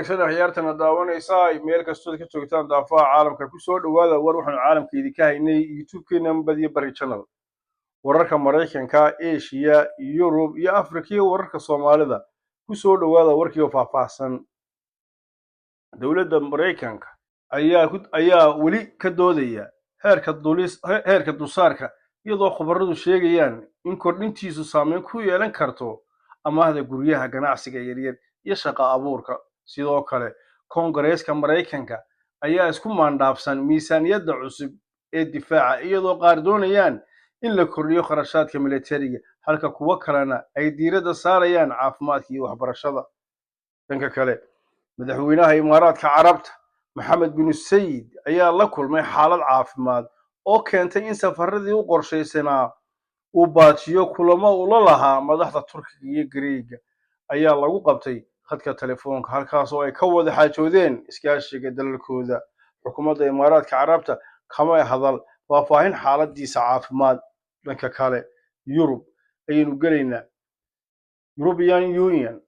wanaagsan ciyaartana daawanaysa meel kastoo ka joogtaan daafaha caalamka ku soo dhawaada war waxaan caalamkeedii ka haynay YouTube-keena Badiya Bari Channel wararka Mareykanka, Asia, Europe iyo Afrika iyo wararka Soomaalida ku soo dhawaada warkii oo faahfaahsan dawladda Mareykanka ayaa wali ka doodaya heerka dulsaarka iyadoo khubaradu sheegayaan in kordhintiisu saameyn ku yeelan karto amaahda guryaha ganacsiga yaryar iyo shaqo abuurka sidoo kale Koongareeska Mareykanka ayaa isku maandhaafsan miisaaniyadda cusub ee difaaca iyadoo qaar doonayaan in la kordhiyo kharashaadka militariga halka kuwa kalena ay diiradda saarayaan caafimaadka iyo waxbarashada dhanka kale madaxweynaha Imaaraadka Carabta Mohammed bin Sayid ayaa la kulmay xaalad caafimaad oo keentay in safaradii u qorshaysanaa uu baajiyo kulamo uu la lahaa madaxda Turkiga iyo Greega ayaa lagu qabtay khadka telefoonka halkaas oo ay ka wada xaajoodeen iskaashiga dalalkooda xukuumadda Imaaraadka Carabta kama hadal faahfaahin xaaladiisa caafimaad dhanka kale Yurub ayaynu galaynaa European Union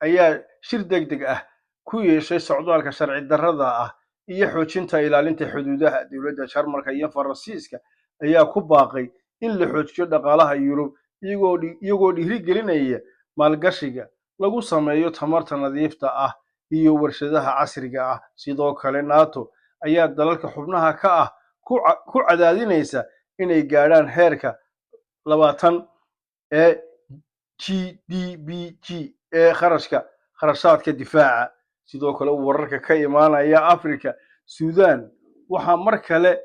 ayaa shir degdeg ah ku yeeshay socdaalka sharci darrada ah iyo xoojinta ilaalinta xuduudaha dawladda Jarmalka iyo Faransiiska ayaa ku baaqay in la xoojiyo dhaqaalaha Yurub iyagoo dhiirigelinaya maalgashiga lagu sameeyo tamarta nadiifta ah iyo warshadaha casriga ah sidoo kale NATO ayaa dalalka xubnaha ka ah ku cadaadinaysa inay gaadhaan heerka 20 ee GDP ee kharashaadka difaaca sidoo kale wararka ka imaanaya Afrika Suudaan waxa mar kale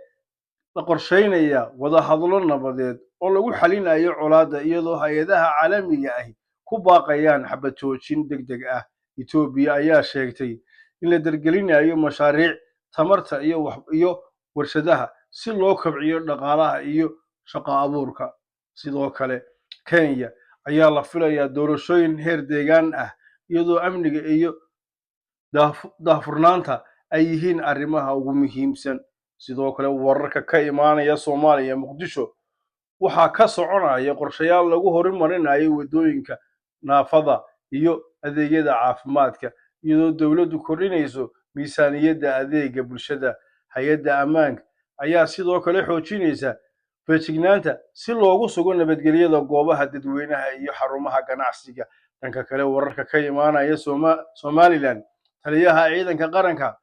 la qorsheynayaa wada hadallo nabadeed oo lagu xalinayo colaadda iyadoo hay'adaha caalamiga ah ku baaqayaan xabad joojin degdeg ah Itoobiya ayaa sheegtay in la dargelinayo mashaariic tamarta iyo warshadaha si loo kobciyo dhaqaalaha iyo shaqo abuurka sidoo kale Kenya ayaa la filayaa doorashooyin heer deegaan ah iyadoo amniga iyo daahfurnaanta ay yihiin arrimaha ugu muhiimsan sidoo kale wararka ka imaanaya Soomaaliya Muqdisho waxaa ka soconaya qorshayaal lagu horumarinayo wadooyinka naafada iyo adeegyada caafimaadka iyadoo dawladdu kordhinayso miisaaniyadda adeegga bulshada hay'adda ammaanka ayaa sidoo kale xoojinaysa feejignaanta si loogu sugo nabadgelyada goobaha dadweynaha iyo xarumaha ganacsiga dhanka kale wararka ka imaanaya Somaliland taliyaha ciidanka qaranka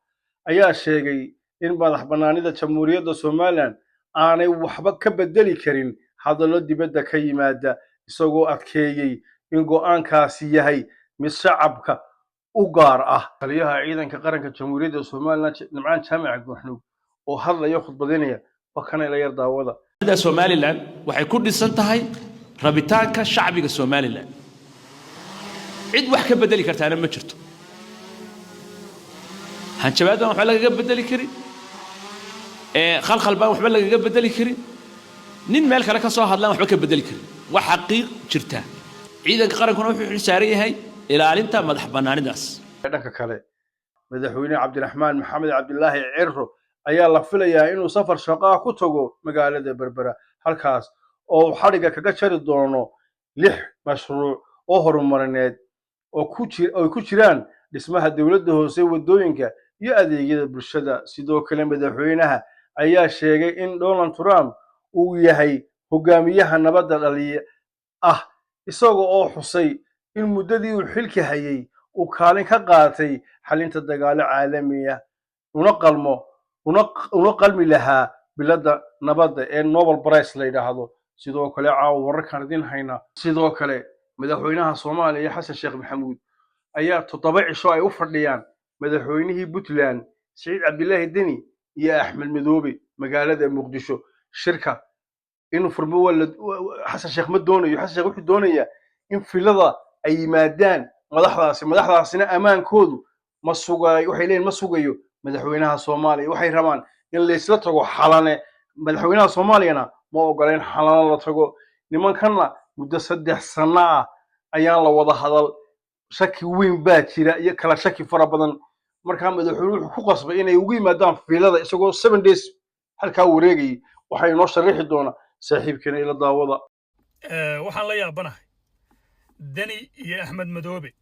ayaa sheegay in madax bannaanida Jamhuuriyadda Somaliland aanay waxba ka bedeli karin hadallo dibadda ka yimaada isagoo adkeeyay in go'aankaasi yahay mid shacabka u gaar ah taliyaha ciidanka qaranka Jamhuuriyadda Somaliland Nimcaan Jaamac Guuxnuug oo hadlaya khudbadinaya bakana la yar daawada Somaliland waxay ku dhisan tahay rabitaanka shacbiga Somaliland cid wax ka bedeli kartaana ma jirto hanjabaadana waxa laga bedeli karin khalkhal baan waxba laga bedeli karin nin meel kale ka soo hadlaan waxba ka bedeli karin wax xaqiiq jirta ciidanka qarankuna wuxuu saaran yahay ilaalinta madax bannaanidaas dhanka kale madaxweyne Cabdiraxmaan Maxamed Cabdilaahi Cirro ayaa la filayaa inuu safar shaqo ku tago magaalada Berbera halkaas oo xariga kaga jari doono 6 mashruuc oo horumarineed oo ku jiraan dhismaha dawladda hoose wadooyinka iyo adeegyada bulshada sidoo kale madaxweynaha ayaa sheegay in Donald Trump uu yahay hogaamiyaha nabadda dhaliya isagoo oo xusay in muddadii uu xilka hayay uu kaalin ka qaatay xalinta dagaalo caalami ah una qalmi lahaa biladda nabadda ee Nobel Prize la yiraahdo sidoo kale wararkan idin hayna sidoo kale madaxweynaha Soomaaliya Xasan Sheekh Maxamuud ayaa 7 cisho ay u fadhiyaan madaxweynihii Puntland Saciid Cabdilaahi Deni iyo Axmed Madoobe magaalada Muqdisho shirka in furmo Xasan Sheekh ma doonayo Xasan Sheekh wuxuu doonayaa in filada ay yimaadaan madaxdaasina amaankoodu waxay leeyihiin ma sugayo madaxweynaha Soomaaliya waxay rabaan in la isla tago xalane madaxweynaha Soomaaliyana ma ogoleen xalane la tago nimankanna muddo 3 sano ah ayaan la wada hadal shaki weyn baa jira iyo kala shaki fara badan markaa madaxweynuhu wuxuu ku qasbay inay ugu yimaadaan filada isagoo 7 days halka wareegay waxay noo sharaxi doona saaxiibkeena ila daawada waxaan la yaabanahay Deni iyo Axmed Madoobe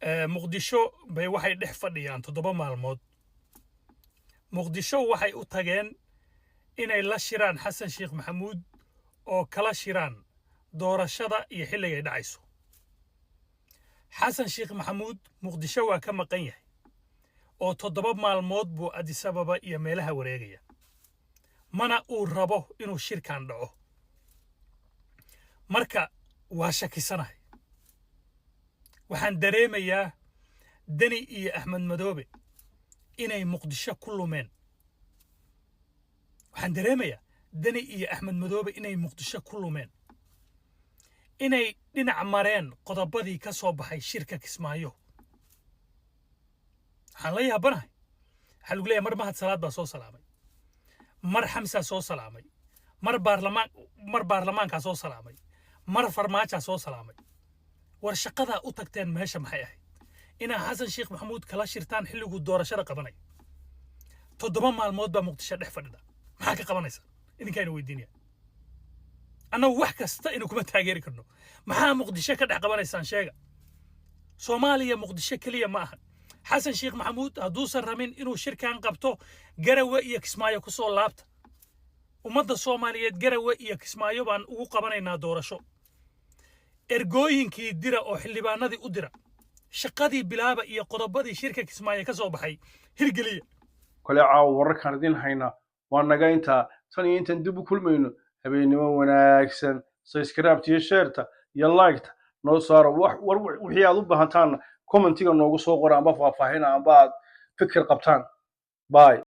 muqdisho bay waxay dhex fadhiyaan 7 maalmood muqdisho waxay u tageen inay la shiraan xasan sheekh maxamuud oo kala shiraan doorashada iyo xilligay dhacayso xasan sheekh maxamuud muqdisho waa ka maqan yahay oo 7 maalmood buu Addis Ababa iyo meelaha wareegaya mana uu rabo inuu shirkan dhaco marka waa shakisanahay waxaan dareemayaa Dani iyo Axmed Madoobe inay muqdisho ku lumeen waxaan dareemayaa Dani iyo Axmed Madoobe inay muqdisho ku lumeen inay dhinac mareen qodobadii ka soo baxay shirka Kismaayo waxaan la yaabanahay waxa lagu leeyahay mar mahad salaad baa soo salaamay mar xamsa soo salaamay mar baarlamaanka soo salaamay mar farmaajo soo salaamay war shaqada u tagteen meesha maxay ahayd ina xasan sheekh maxamuud kala shirtaan xilligu doorashada qabanay 7 maalmood baa muqdisho dhex fadhida maxaa ka qabanaysa idinkayna weydiinaya annagu wax kasta inuu kuma taageeri karno maxaa muqdisho ka dhex qabanaysaan sheega Soomaaliya muqdisho kaliya ma aha xasan sheekh maxamuud hadduusan rabin inuu shirkan qabto Garawe iyo Kismaayo ku soo laabta ummadda Soomaaliyeed Garawe iyo Kismaayo baan ugu qabanaynaa doorasho ergooyinkii dira oo xildhibaanadii u dira shaqadii bilaaba iyo qodobadii shirka Kismaayo ka soo baxay hirgeliya kale caaw wararkan idin hayna waa naga inta tan iyo intan dib u kulmayno habeenimo wanaagsan subscribe iyo share iyo like noo saaro wixii aad u baahantaan commentiga noogu soo qora amba faahfaahin amba aad fikir qabtaan bye